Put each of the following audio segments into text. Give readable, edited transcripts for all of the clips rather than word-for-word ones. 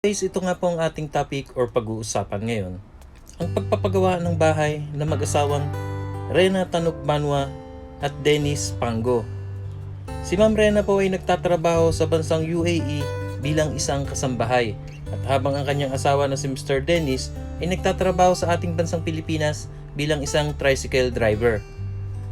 Guys, ito nga po ang ating topic or pag-uusapan ngayon. Ang pagpapagawa ng bahay na mag-asawang Rena Tanugmanwa at Dennis Pango. Si Ma'am Rena po ay nagtatrabaho sa bansang UAE bilang isang kasambahay. At habang ang kanyang asawa na si Mr. Dennis ay nagtatrabaho sa ating bansang Pilipinas bilang isang tricycle driver.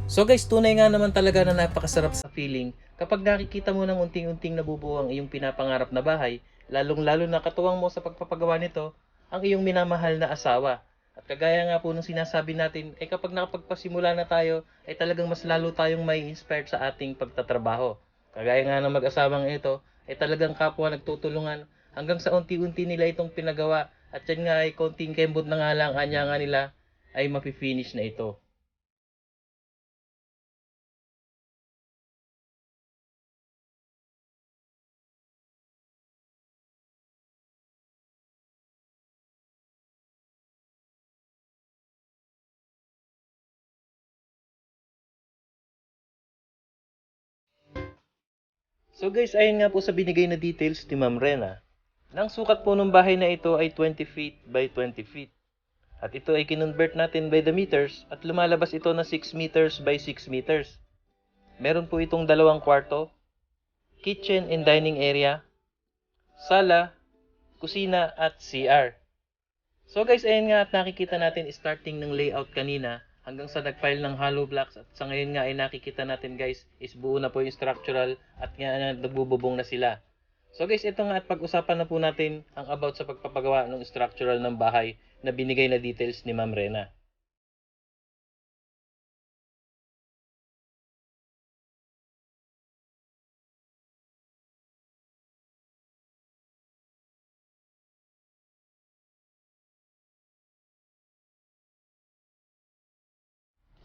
So guys, tunay nga naman talaga na napakasarap sa feeling kapag nakikita mo ng unting-unting nabubuo ang iyong pinapangarap na bahay, lalong-lalo na katuwang mo sa pagpapagawa nito ang iyong minamahal na asawa. At kagaya nga po ng sinasabi natin, ay kapag nakapagpasimula na tayo, ay talagang mas lalo tayong may inspired sa ating pagtatrabaho. Kagaya nga ng mag-asawang ito, ay talagang kapwa nagtutulungan hanggang sa unti-unti nila itong pinagawa at yan nga ay konting kembot na nga lang anya nga nila ay mapifinish na ito. So guys, ayon nga po sa binigay na details ni Ma'am Rena, na ang sukat po ng bahay na ito ay 20 feet by 20 feet. At ito ay kinonvert natin by the meters at lumalabas ito na 6 meters by 6 meters. Meron po itong dalawang kwarto, kitchen and dining area, sala, kusina at CR. So guys, ayun nga at nakikita natin starting ng layout kanina hanggang sa nag-file ng hollow blocks at sa ngayon nga ay nakikita natin guys is buo na po yung structural at nga nagbububong na sila. So guys, ito nga at pag-usapan na po natin ang about sa pagpapagawa ng structural ng bahay na binigay na details ni Ma'am Rena.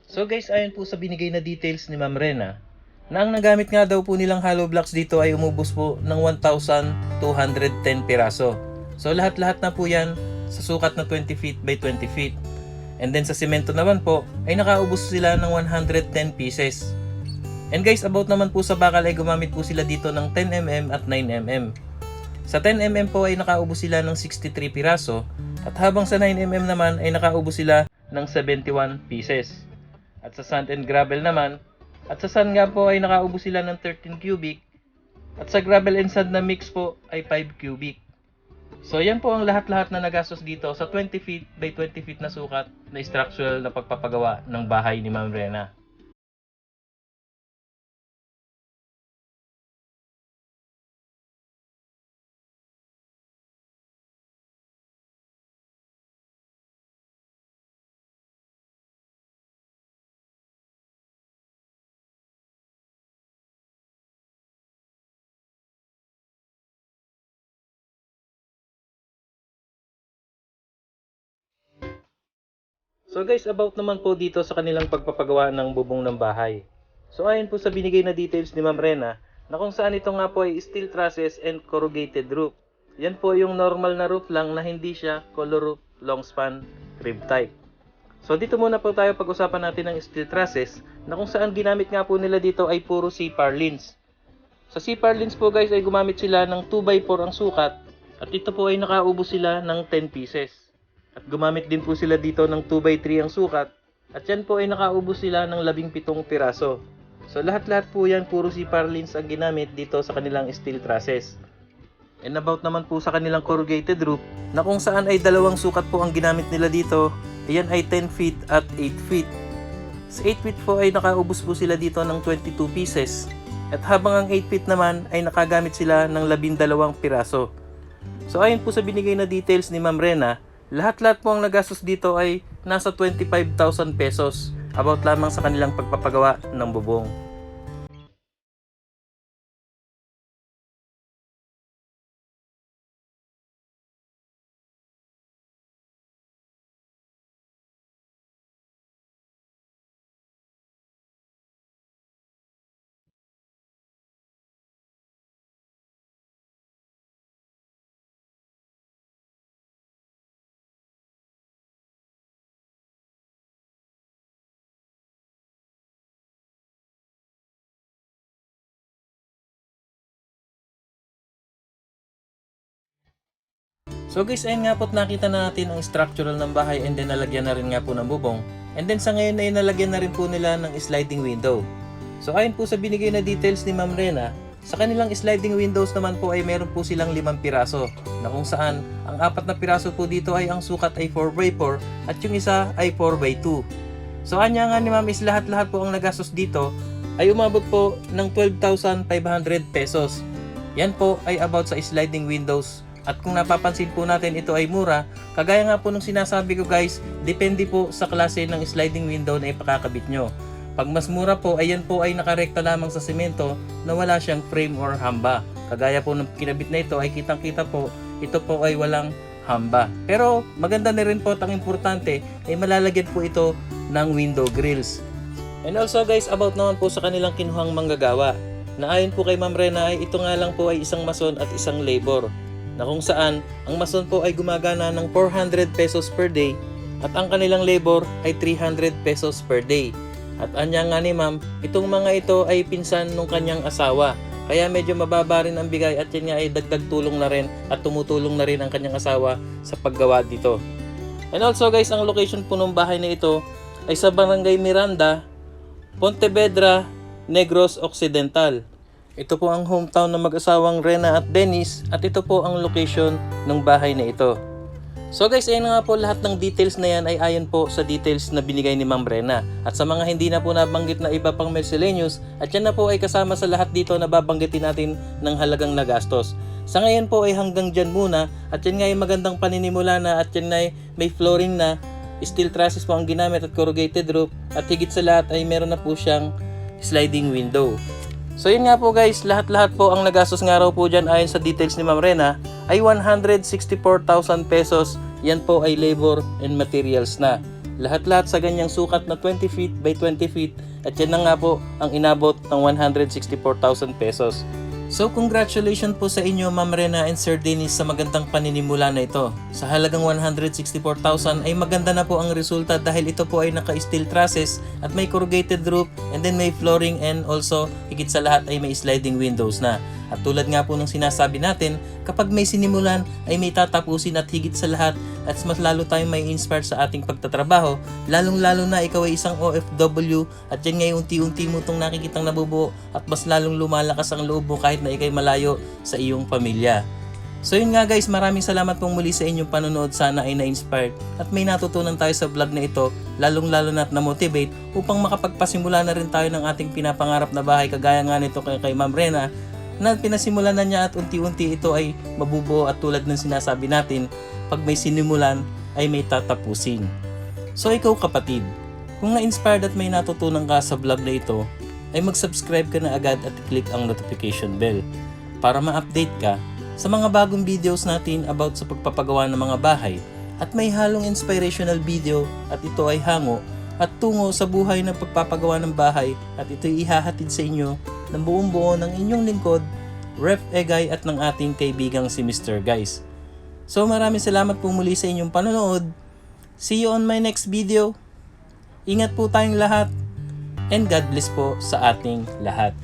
So guys, ayon po sa binigay na details ni Ma'am Rena, na ang nagamit nga daw po nilang hollow blocks dito ay umubos po ng 1,210 piraso. So lahat-lahat na po yan sa sukat na 20 feet by 20 feet. And then sa semento naman po ay nakaubos sila ng 110 pieces. And guys, about naman po sa bakal ay gumamit po sila dito ng 10mm at 9mm. Sa 10mm po ay nakaubos sila ng 63 piraso at habang sa 9mm naman ay nakaubos sila ng 71 pieces. At sa sand and gravel naman, at sa sand nga po ay nakaubos sila ng 13 cubic at sa gravel and sand na mix po ay 5 cubic. So yan po ang lahat-lahat na nagastos dito sa 20 feet by 20 feet na sukat na structural na pagpapagawa ng bahay ni Ma'am Rena. So guys, about naman po dito sa kanilang pagpapagawa ng bubong ng bahay. So ayon po sa binigay na details ni Ma'am Rena, na kung saan ito nga po ay steel trusses and corrugated roof. Yan po yung normal na roof lang na hindi siya color roof long span rib type. So dito muna po tayo pag-usapan natin ng steel trusses na kung saan ginamit nga po nila dito ay puro C-par lins. Sa C-par lins po guys ay gumamit sila ng 2x4 ang sukat at ito po ay nakaubos sila ng 10 pieces. At gumamit din po sila dito ng 2x3 ang sukat at yan po ay nakaubos sila ng 17 piraso. So lahat-lahat po yan puro C-par lins ang ginamit dito sa kanilang steel trusses. And about naman po sa kanilang corrugated roof na kung saan ay dalawang sukat po ang ginamit nila dito, ayan ay 10 feet at 8 feet. Sa 8 feet po ay nakaubos po sila dito ng 22 pieces at habang ang 8 feet naman ay nakagamit sila ng 12 piraso. So ayon po sa binigay na details ni Ma'am Rena, lahat-lahat po ang nagastos dito ay nasa 25,000 pesos about lamang sa kanilang pagpapagawa ng bubong. So guys, ayun nga po't nakita na natin ang structural ng bahay and then nalagyan na rin nga po ng bubong. And then sa ngayon ay nalagyan na rin po nila ng sliding window. So ayon po sa binigay na details ni Ma'am Rena, sa kanilang sliding windows naman po ay meron po silang 5 piraso na kung saan ang 4 na piraso po dito ay ang sukat ay 4x4 at yung isa ay 4x2. So anya nga ni Ma'am is lahat-lahat po ang nagastos dito ay umabot po ng 12,500 pesos. Yan po ay about sa sliding windows. At kung napapansin po natin ito ay mura, kagaya nga po nung sinasabi ko guys, depende po sa klase ng sliding window na ipakakabit nyo. Pag mas mura po, ayan po ay nakarekta lamang sa semento na wala siyang frame or hamba. Kagaya po ng kinabit na ito ay kitang-kita po, ito po ay walang hamba. Pero maganda na rin po at ang importante ay malalagyan po ito ng window grills. And also guys, about naman po sa kanilang kinuhang manggagawa. Na ayon po kay Ma'am Rena ay ito nga lang po ay isang mason at isang labor. Na kung saan, ang mason po ay gumagana ng 400 pesos per day at ang kanilang labor ay 300 pesos per day. At anya nga ni Ma'am, itong mga ito ay pinsan nung kanyang asawa. Kaya medyo mababa rin ang bigay at yan nga ay dagdag tulong na rin at tumutulong na rin ang kanyang asawa sa paggawa dito. And also guys, ang location po ng bahay na ito ay sa Barangay Miranda, Pontevedra, Negros Occidental. Ito po ang hometown ng mag-asawang Rena at Dennis at ito po ang location ng bahay na ito. So guys, ayun nga po lahat ng details na yan ay ayon po sa details na binigay ni Ma'am Rena. At sa mga hindi na po nabanggit na iba pang miscellaneous, at yan na po ay kasama sa lahat dito na babanggitin natin ng halagang nagastos. Sa ngayon po ay hanggang dyan muna at yan nga ay magandang paninimula na at yan ay may flooring na, steel trusses po ang ginamit at corrugated roof at higit sa lahat ay meron na po siyang sliding window. So yun nga po guys, lahat-lahat po ang nagastos nga raw po dyan ayon sa details ni Ma'am Rena ay 164,000 pesos. Yan po ay labor and materials na. Lahat-lahat sa ganyang sukat na 20 feet by 20 feet at yan na nga po ang inabot ng 164,000 pesos. So congratulations po sa inyo Ma'am Rena and Sir Dennis sa magandang paninimula na ito. Sa halagang 164,000 ay maganda na po ang resulta dahil ito po ay naka-steel trusses at may corrugated roof and then may flooring and also higit sa lahat ay may sliding windows na. At tulad nga po ng sinasabi natin, kapag may sinimulan ay may tatapusin at higit sa lahat at mas lalo tayong may inspire sa ating pagtatrabaho, lalong-lalo na ikaw ay isang OFW at yan ngay unti-unti mo itong nakikitang nabubuo at mas lalong lumalakas ang loob mo kahit na ikay malayo sa iyong pamilya. So yun nga guys, maraming salamat pong muli sa inyong panonood, sana ay na-inspired at may natutunan tayo sa vlog na ito, lalong-lalo na at na-motivate upang makapagpasimula na rin tayo ng ating pinapangarap na bahay kagaya nga nito kay Ma'am Rena, na pinasimulan na niya at unti-unti ito ay mabubuo at tulad ng sinasabi natin, pag may sinimulan ay may tatapusin. So ikaw kapatid, kung na-inspired at may natutunan ka sa vlog na ito, ay mag-subscribe ka na agad at click ang notification bell para ma-update ka sa mga bagong videos natin about sa pagpapagawa ng mga bahay at may halong inspirational video at ito ay hango at tungo sa buhay ng pagpapagawa ng bahay at ito'y ihahatid sa inyo ng buong buo ng inyong lingkod, Ref Egay at ng ating kaibigang si Mr. Guys. So maraming salamat po muli sa inyong panonood. See you on my next video. Ingat po tayong lahat and God bless po sa ating lahat.